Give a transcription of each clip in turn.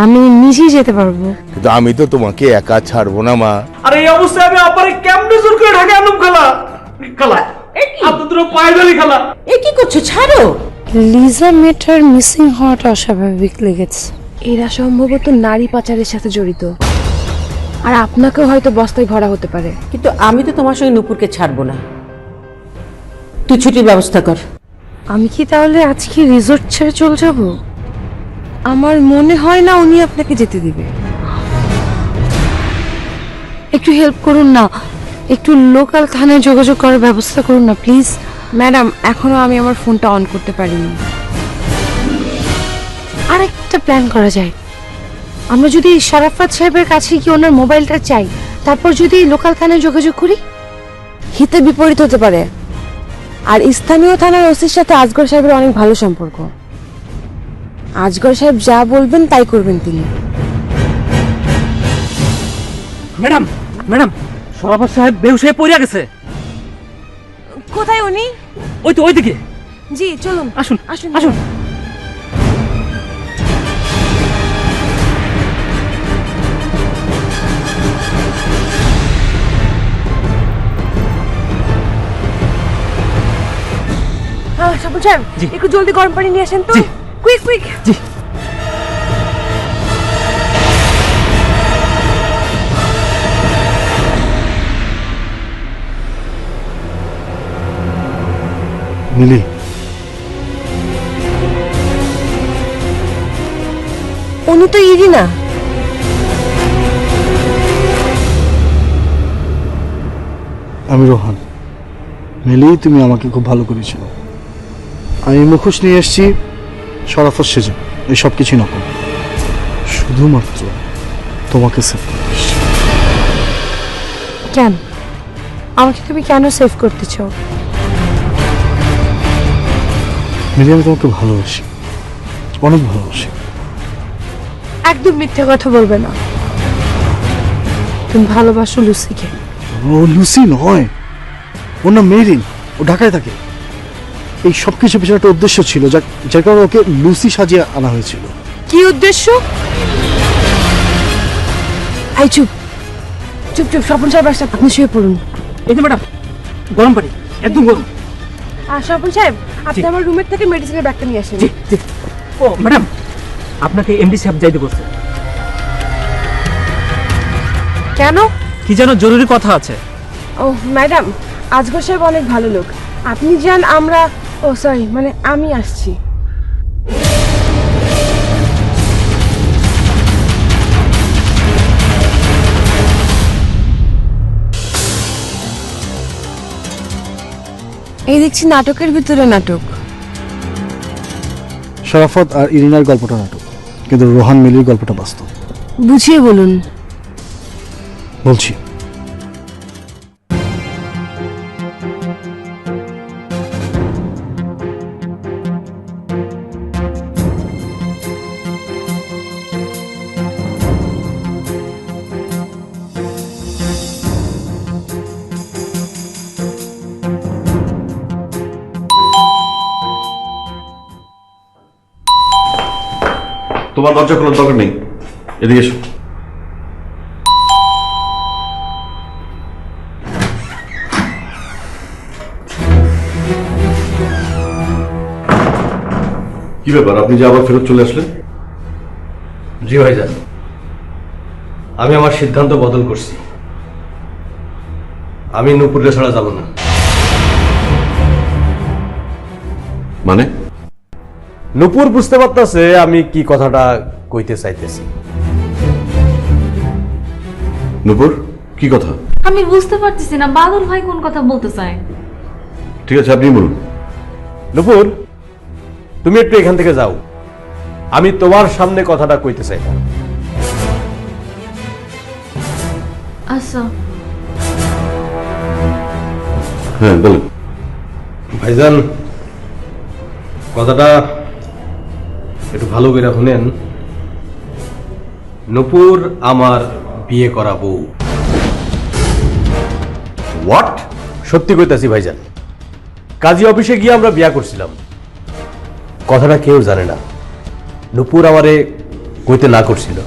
আমি নিজেই যেতে পারবো। কিন্তু আমি তো তোমাকে একা ছাড়বো না মা। আরে এই অবস্থায় আমি আপারে কেমনে জোর করে ঢাকা আনুম খালা? খালা আপনি দুটো পায়ে ধরি খালা। এ কি করছো? ছাড়ো। লিজা মেয়েটার মিসিং হওয়াটা অস্বাভাবিক লেগেছে। এরা সম্ভবত নারী পাচারের সাথে জড়িত, আর আপনাকেও হয়তো বস্তায় ভরা হতে পারে। কিন্তু আমি তো তোমার সঙ্গে নূপুরকে ছাড়বো না। তুই ছুটির ব্যবস্থা কর। আমি কি তাহলে আজকে রিসোর্ট ছেড়ে চলে যাব? আমার মনে হয় না উনি আপনাকে যেতে দিবে। একটু হেল্প করুন না, একটু লোকাল থানায় যোগাযোগ করার ব্যবস্থা করুন না প্লিজ। ম্যাডাম, এখনো আমি আমার ফোনটা অন করতে পারিনি। আর একটা প্ল্যান করা যায়, আমরা যদি শরাফত সাহেবের কাছে গিয়ে ওনার মোবাইলটা চাই, তারপর যদি লোকাল থানায় যোগাযোগ করি, হিতে বিপরীত হতে পারে। আর স্থানীয় থানার ওসির সাথে আজগর সাহেবের অনেক ভালো সম্পর্ক। আজগর সাহেব যা বলবেন তাই করবেন তিনি। ম্যাডাম ম্যাডাম শরাফত সাহেব বেহুশ হয়ে পড়ে গেছে। কোথায় উনি? ওই তো ওইদিকে। জি চলুন, আসুন আসুন আসুন। হ্যাঁ সাবুল সাহেব, জি। একটু জলদি গরম পানি নিয়ে আসেন তো। জি। Quick quick. জি। মিলি, উনি তো ইরিনা। আমি রোহান। মিলি, তুমি আমাকে খুব ভালো করেছিল। আমি মুখোশ নিয়ে এসেছি শরাফত সেজে, এই সব কিছুই নকল। শুধুমাত্র তোমাকে সেভ করতে এসেছি। কেন? আমাকে তুমি কেন সেভ করতে চাও? মিলি, আমি তোমাকে ভালোবাসি, অনেক ভালোবাসি। একদম মিথ্যে কথা বলবে না। তুমি ভালোবাসো লুসিকে। ও লুসি নয়, ওর নাম মেরিন। ও ঢাকায় থাকে। এই সব কিছু পিছনে একটা উদ্দেশ্য ছিল, যার কারণে ওকে লুসি সাজিয়ে আনা হয়েছিল। কি উদ্দেশ্য? আই চুপ চুপ চুপ, স্বপন সাহেব আসছে, আপনি শুয়ে পড়ুন। এই যে ম্যাডাম, গরম পানি, একদম গরম। আর স্বপন সাহেব, আপনি জি। আমার রুমের থেকে মেডিসিনের ব্যাগটা নিয়ে আসেন। জি জি। ও ম্যাডাম, আপনাকে এমডি সাহেব যাইতে বলছে। কেন? কি যেন জরুরি কথা আছে। ও ম্যাডাম, আজগর সাহেব অনেক ভালো লোক। আপনি যান, আমরা সরি মানে আমি আসছি। এই দেখছি নাটকের ভিতরে নাটক। শরাফত আর ইরিনার গল্পটা নাটক, কিন্তু রোহান মিলির গল্পটা বাস্তব। বুঝিয়ে বলুন। বলছি, তোমার দরজা খোলার দরকার নেই, এদিকে এসো। কি ব্যাপার, আপনি যে আবার ফেরত চলে আসলেন? জি ভাইজান, আমি আমার সিদ্ধান্ত বদল করছি। আমি নূপুরে ছাড়া যাব না। মানে? নূপুর বুঝতে পারতেছে আমি কি কথাটা কইতে চাইতেছি। নূপুর, কি কথা? আমি বুঝতে পারতেছি না বাদল ভাই কোন কথা বলতে চায়। ঠিক আছে, আপনি বলুন। নূপুর, তুমি একটু এখান থেকে যাও, আমি তোমার সামনে কথাটা কইতে চাই না। আচ্ছা হ্যাঁ বলুন। ভাইজান, কথাটা একটু ভালো করে শুনেন। নূপুর আমার বিয়ে করা বউ। হোয়াট? সত্যি কইতাছি ভাইজান, কাজী অফিসে গিয়ে আমরা বিয়া করছিলাম। কথাটা কেউ জানে না। নূপুর আমারে কইতে না করছিল।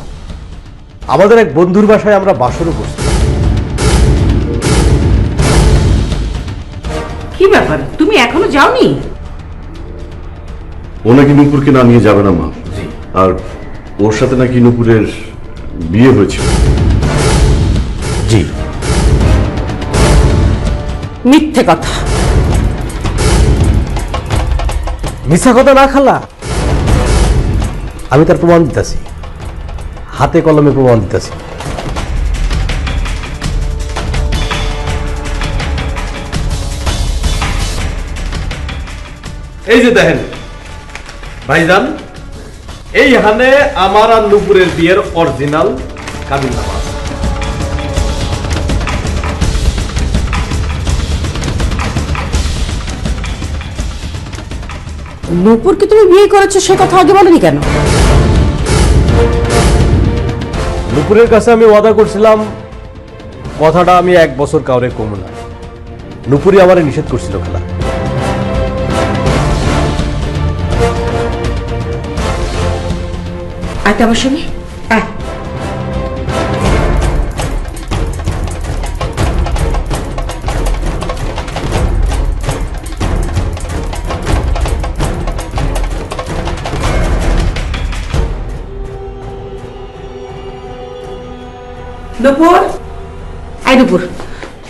আমাদের এক বন্ধুর বাসায় আমরা বাসরও করছি। কি ব্যাপার, তুমি এখনো যাওনি? ও নাকি নূপুরকে না নিয়ে যাবে না মা। আর ওর সাথে নাকি নূপুরের বিয়ে হয়েছিল। জি। মিথ্যে কথা। মিথ্যা কথা না খালা, আমি তার প্রমাণ দিতেছি, হাতে কলমে প্রমাণ দিতেছি। এই যে দেখেন ভাইজান, এইখানে আমার আর নূপুরের বিয়ের অরিজিনাল কাবিননামা আছে। নূপুরকে তুমি বিয়ে করেছো সে কথা আগে বলনি কেন? নূপুরের কাছে আমি ওয়াদা করছিলাম কথাটা আমি 1 বছর কাউরে কমু না। নূপুরই আমারে নিষেধ করছিল খালা। আয় আমার সঙ্গে আয়। নূপুর, আয় নূপুর,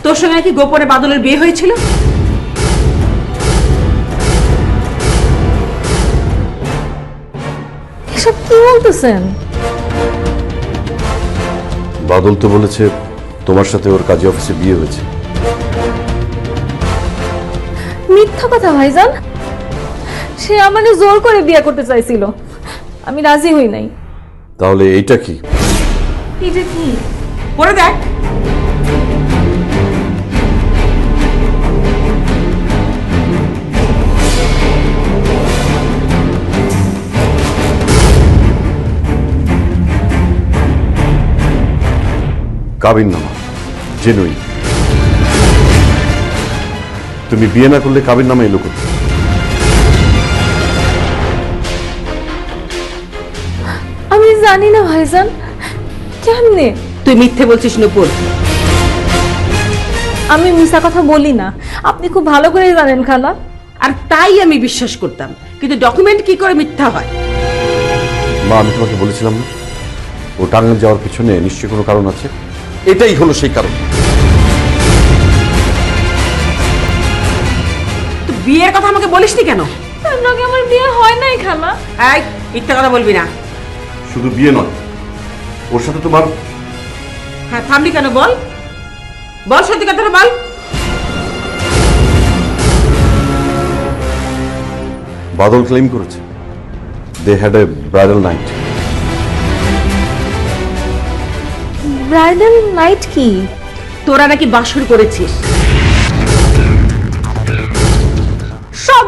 তোর সঙ্গে নাকি গোপনে বাদলের বিয়ে হয়েছিল? এসব কি বলতেছেন? বাদল তো বলেছে তোমার সাথে ওর কাজী অফিসে বিয়ে হয়েছে। মিথ্যা কথা ভাইজান। সে আমাকে জোর করে বিয়ে করতে চাইছিল, আমি রাজি হই নাই। তাহলে এইটা কি? কি যে কি? পরে দেখ। কাবিননামা জেনুইন। তুমি বিয়ে না করলে কাবিননামা এলো কোথায়? আমি জানি না ভাইজান, কেমনে? তুই মিথ্যে বলছিস নূপুর। আমি মিছা কথা বলি না, আপনি খুব ভালো করে জানেন খালা। আর তাই আমি বিশ্বাস করতাম, কিন্তু ডকুমেন্ট কি করে মিথ্যা হয়? মা, আমি তোমাকে বলেছিলাম না ও টাঙ্গাইল যাওয়ার পিছনে নিশ্চয়ই কোনো কারণ আছে। এটাই হলো সেই কারণ। তুই বিয়ের কথা আমাকে বলিসনি কেন? তার নাকি আমার বিয়ে হয় নাই খালা। এই মিথ্যা কথা বলবি না। শুধু বিয়ে নয়, ওর সাথে তোমার। হ্যাঁ, থামলি কেন? বল বল, সত্যি কথাটা বল। বাদল ক্লেম করেছে they had a bridal night. Bridal night কি? তোরা নাকি বাসর করেছিস। সব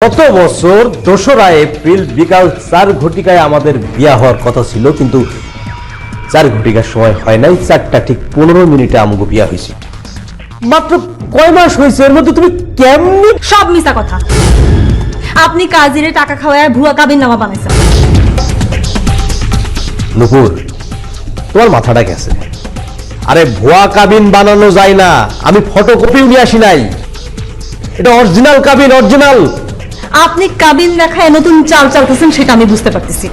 গত বছর 2রা এপ্রিল বিকাল 4 ঘটিকায় আমাদের বিয়া হওয়ার কথা ছিল, কিন্তু 4 ঘটিকার সময় হয় নাই। 4টা ঠিক 15 মিনিটে আমগো বিয়া হয়েছে। মাত্র কয় মাস হয়েছে, এর মধ্যে তুমি কেমনি? সব মিছা কথা। আপনি কাজিরে টাকা খাওয়ায় ভুয়া কাবিননামা বানাইছেন। নূপুর, তোমার মাথাটা গেছে। আরে ভুয়া কাবিন বানানো যায় না, আমি ফটোকপিও নিয়ে আসি নাই। এটা অরিজিনাল কাবিন, অরিজিনাল। আপনি কাবিন দেখায় নতুন চাল চালতেছেন, সেটা আমি বুঝতে পারতেছি।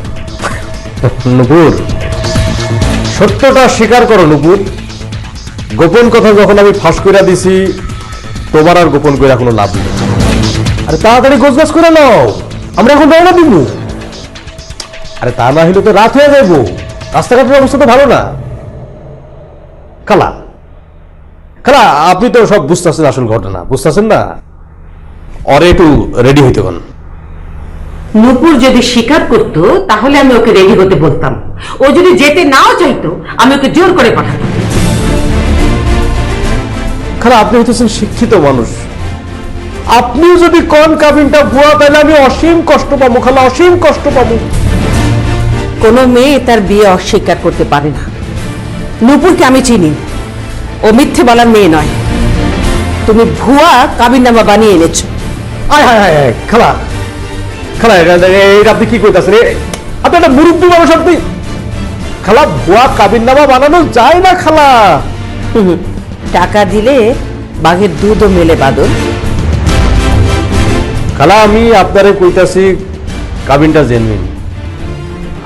নূপুর, সত্যটা স্বীকার করো নুপুর। গোপন কথা যখন আমি ফাঁস করে দিছি, তোমার আর গোপন করে কোনো লাভ নেই। আরে তাড়াতাড়ি গোছগাছ করে নাও, আমরা এখন রওনা দিব। আরে তা না হলে তো রাত হয়ে যাইব, রাস্তাঘাটের অবস্থা তো ভালো না। খালা খালা, আপনি তো সব বুঝতেছেন, আসল ঘটনা বুঝতেছেন না। অরে একটু রেডি হইতে কোন। নূপুর যদি স্বীকার করতো তাহলে আমি ওকে রেডি হতে বলতাম। ও যদি যেতে নাও চাইতো আমি ওকে জোর করে পাঠাতাম। খালা, আপনি হইতেছেন শিক্ষিত মানুষ, আপনিও যদি কোন কাবিনটা ভুয়া, তাহলে আমি অসীম কষ্ট পাবো খালা, অসীম কষ্ট পাবো। কোনো মেয়ে তার বিয়ে অস্বীকার করতে পারে না। নূপুরকে আমি চিনি, ও মিথ্যে বলার মেয়ে নয়। তুমি ভুয়া কাবিননামা বানিয়ে এনেছো। আয় হায় হায় হায়, খালা খালা, এটা আপনি কি কইতাছেন? আপনি একটা মুরব্বী মানুষ আপনি। খালা, ভুয়া কাবিননামা বানানো যায় না খালা। টাকা দিলে বাঘের দুধও মেলে বাদল। খালা, আমি আপনারে কইতাছি কাবিনটা জেনুইন।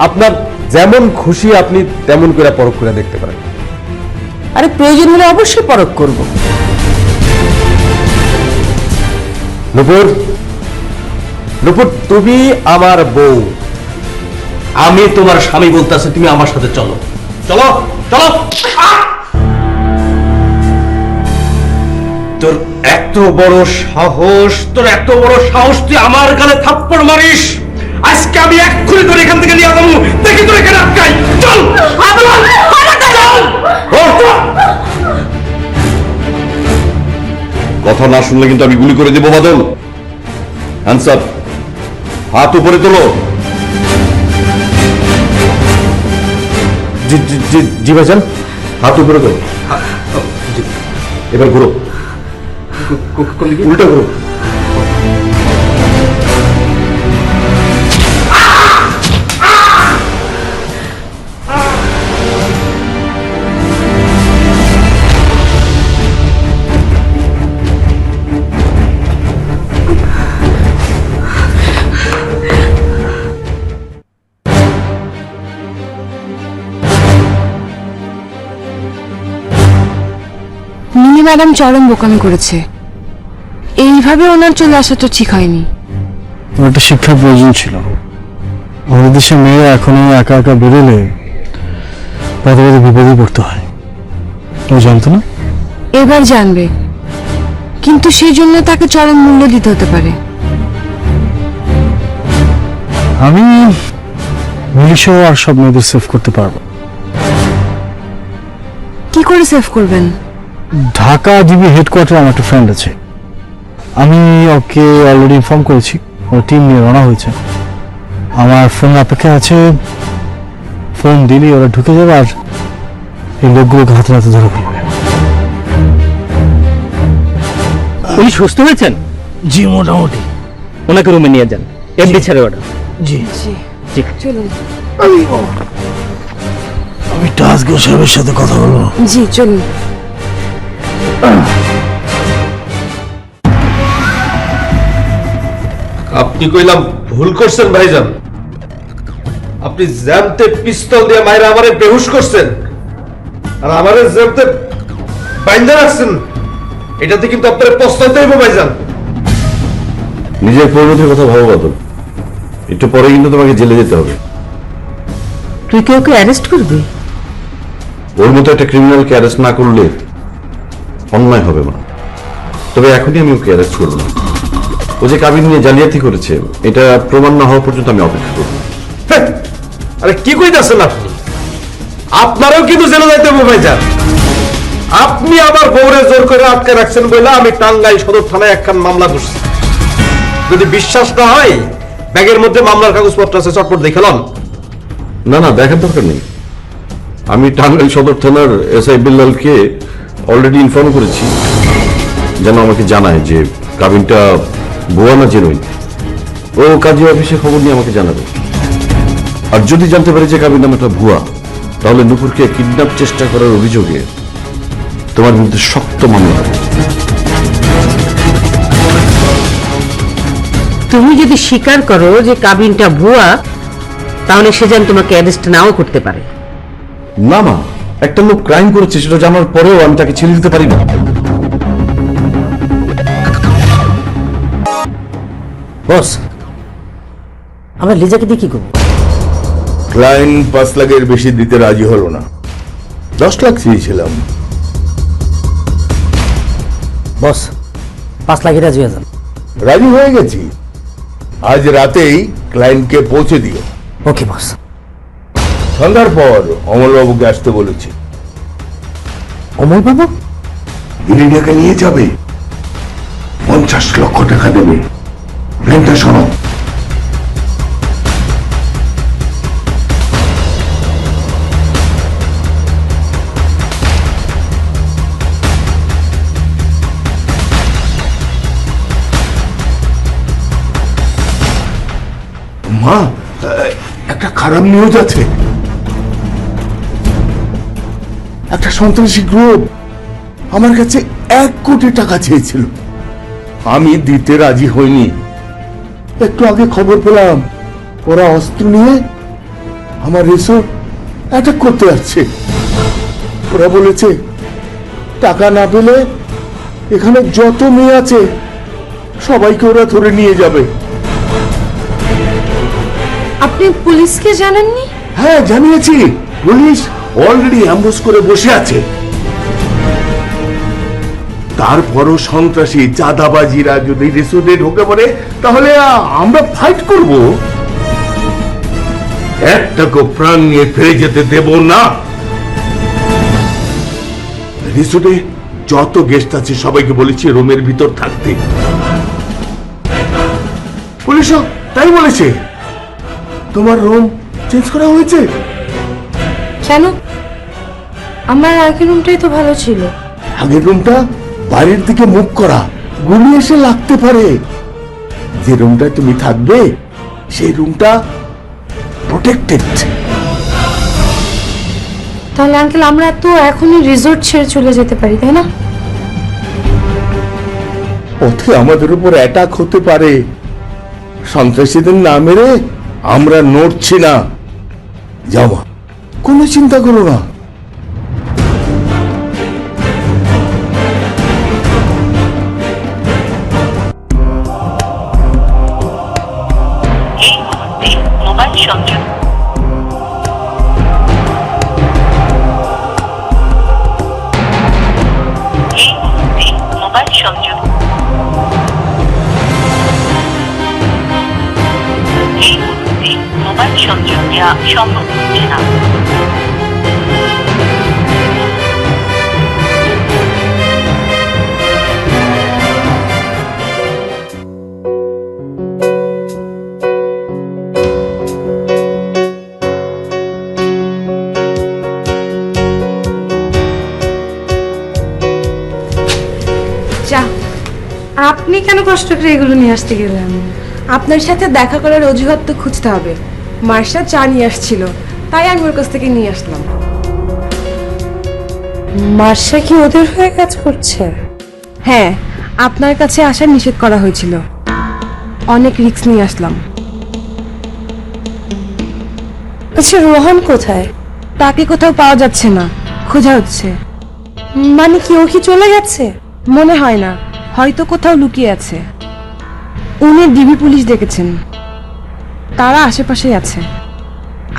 আপনার যেমন খুশি আপনি তেমন করে পরখ করে দেখতে পারেন। আরে প্রয়োজন হলে অবশ্যই পরখ করব। নুপুর, নুপুর, তুমি আমার বউ, আমি তোমার স্বামী বলতেছি, তুমি আমার সাথে চলো চলো চলো। তোর এত বড় সাহস, তোর এত বড় সাহস, তুই আমার গালে থাপ্পড় মারিস? আজকে আমি এক্ষুনি তোর এখান থেকে নিয়ে যাবো, দেখি তোর এখানে আটকাই। চল কথা না শুনলে কিন্তু আমি গুলি করে দেবো বাদল। আনসার, হাত উপরে তোলো। জি ভাইজান, হাত উপরে তোলো। এবার ঘুরো, উল্টা ঘুরো। মিনি ম্যাডাম চরম বোকামি করেছে, এইভাবে ওনার চলে আসা তো ঠিক হয়নি। ওর একটা শিক্ষার প্রয়োজন ছিল। আমাদের দেশে মেয়েরা এখনো একা একা বেরোলে পদে পদে বিপদে পড়তে হয়, ও জানতো না। এবার জানবে, কিন্তু সেই জন্য তাকে চরম মূল্য দিতে হতে পারে। আমি মিলিশও আর সব মেয়েদের সেভ করতে পারবো। কি করে সেভ করবেন? ঢাকা ডিবি হেডকোয়ার্টারে আমার একটা ফ্রেন্ড আছে, আমি ওকে অলরেডি ইনফর্ম করেছি, ওর টিম নিয়ে রওনা হয়েছে। আমার ফোন অপেক্ষা আছে, ফোন দিলেই ওরা ঢুকে যাবে আর এই লোকগুলোকে হাতে হাতে ধরে ফেলবে। উনি সুস্থ হয়েছেন? জি মোটামুটি। ওনাকে রুমে নিয়ে যান, এমডি ছেড়ে অর্ডার। জি ঠিক চলুন। আমি টাস্ক সাহেবের সাথে কথা বলবো। জি চলুন। আপনি কইলাম ভুল করছেন ভাইজান। আপনি জ্যামতে পিস্তল দিয়ে মাইরা আমারে বেহুশ করছেন আর আমারে জ্যামতে বাইন্ধা রাখছেন। এটাতে কিন্তু আপনার পস্তাইতে হইব ভাইজান। নিজের পরিণতির কথা ভাবো বাদল, একটু পরে কিন্তু তোমাকে জেলে যেতে হবে। তুই কি ওকে অ্যারেস্ট করবি? ওর মতো একটা ক্রিমিনালকে অ্যারেস্ট না করলে অন্যায় হবে না। তবে এখনই আমি ওকে অ্যারেস্ট করবো না। ও যে কাবিন নিয়ে জালিয়াতি করেছে এটা প্রমাণ না হওয়া পর্যন্ত আমি অপেক্ষা করবো। আরে কি কইতাছেন আপনি? আপনারও কিন্তু জেলে যাইতে হবে ভাইজান। আপনি আবার বউরে জোর করে আটকে রাখছেন বলে আমি টাঙ্গাইল সদর থানায় একখান মামলা করছি। যদি বিশ্বাস না হয় ব্যাগের মধ্যে মামলার কাগজপত্র আছে, চটপট দেখে লন। না না, দেখার দরকার নেই। আমি টাঙ্গাইল সদর থানার এসআই বিল্লালকে অলরেডি ইনফর্ম করেছি যেন আমাকে জানায় যে কাবিনটা ভুয়া না জেনুইন। ও কাজী অফিসে খবর নিয়ে আমাকে জানাবে। আর যদি জানতে পারে যে কাবিন নামাটা ভুয়া, তাহলে নুপুরকে কিডন্যাপ চেষ্টা করার অভিযোগে তোমার বিরুদ্ধে শক্ত মামলা হবে। তুমি যদি স্বীকার করো যে কাবিনটা ভুয়া, তাহলে সে যেন তোমাকে অ্যারেস্ট নাও করতে পারে। না না, একটা লোক ক্রাইম করেছে সেটা জানার পরেও আমি তাকে ছেড়ে দিতে পারি না। বস, আমরা লিজাকে দিয়ে কি করবো? ক্লায়েন্ট 5 লাখের বেশি দিতে রাজি হলো না, 10 লাখ চেয়েছিলাম। বস, 5 লাখে রাজি হয়ে যান। রাজি হয়ে গেছি, আজ রাতেই ক্লায়েন্টকে পৌঁছে দিও। ওকে বস। সন্ধ্যার পর অমলবাবুকে আসতে বলেছি। অমল বাবু? গিরিজাকে নিয়ে যাবে, 50 লক্ষ টাকা দেবে। প্ল্যানটা শোনো। মা, একটা খারাপ নিউজ আছে। একটা সন্ত্রাসী গ্রুপ আমার কাছে 1 কোটি টাকা চেয়েছিল, আমি দিতে রাজি হইনি। একটু আগে খবর পেলাম ওরা অস্ত্র নিয়ে আমার রিসোর্ট অ্যাটাক করতে আসছে। ওরা বলেছে টাকা না পেলে এখানে যত মেয়ে আছে সবাইকে ওরা ধরে নিয়ে যাবে। আপনি পুলিশকে জানাননি? হ্যাঁ, জানিয়েছি। পুলিশ অলরেডি অ্যাম্বুশ করে বসে আছে। তারপরও সন্ত্রাসী চাঁদাবাজিরা যদি রিসোর্টে ঢুকে পড়ে তাহলে আমরা ফাইট করব। একটাকে প্রাণ নিয়ে ফিরে যেতে দেব না। রিসোর্টে যত গেস্ট আছে সবাইকে বলেছি রুমের ভিতর থাকতে। পুলিশও তাই বলেছে। তোমার রুম চেঞ্জ করা হয়েছে? কেন? আমার আগের রুমটাই তো ভালো ছিল। আগের রুমটা বাইরের দিকে মুখ করা, গুলি এসে লাগতে পারে। যে রুমটায় তুমি থাকবে সেই রুমটা প্রোটেক্টেড। তাহলে আঙ্কেল আমরা তো এখনই রিসোর্ট ছেড়ে চলে যেতে পারি, তাই না? পথে আমাদের উপর অ্যাটাক হতে পারে। সন্ত্রাসীদের না মেরে আমরা নড়ছি না। যাও মা, কোনো চিন্তা করো না। এই মুহূর্তে মোবাইল সংযোগ। এই মুহূর্তে মোবাইল সংযোগ। এই মুহূর্তে মোবাইল সংযোগ দেওয়া সম্ভব হচ্ছে না। যা, আপনি কেন কষ্ট করে এগুলো নিয়ে আসতে গেলেন? আপনার সাথে দেখা করার অজুহাত তো খুঁজতে হবে। মার্শা চা নিয়ে আসছিল, তাই আমি ওর কাছ থেকে নিয়ে আসলাম। মার্শা কি ওদের হয়ে কাজ করছে? হ্যাঁ, আপনার কাছে আসার নিষেধ করা হয়েছিল। অনেক রিস্ক নিয়ে আসলাম। আচ্ছা, রোহন কোথায়? তাকে কোথাও পাওয়া যাচ্ছে না, খোঁজা হচ্ছে। মানে কি, ও কি চলে গেছে? মনে হয় না, হয়তো কোথাও লুকিয়ে আছে। উনি ডিবি পুলিশ ডেকেছেন, তারা আশেপাশেই আছে।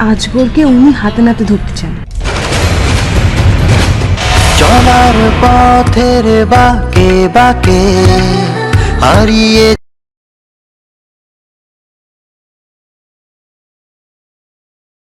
আজগরকে উনি হাতে নাতে ধরতে চান। চলার পথের বাঁকে বাঁকে হারিয়ে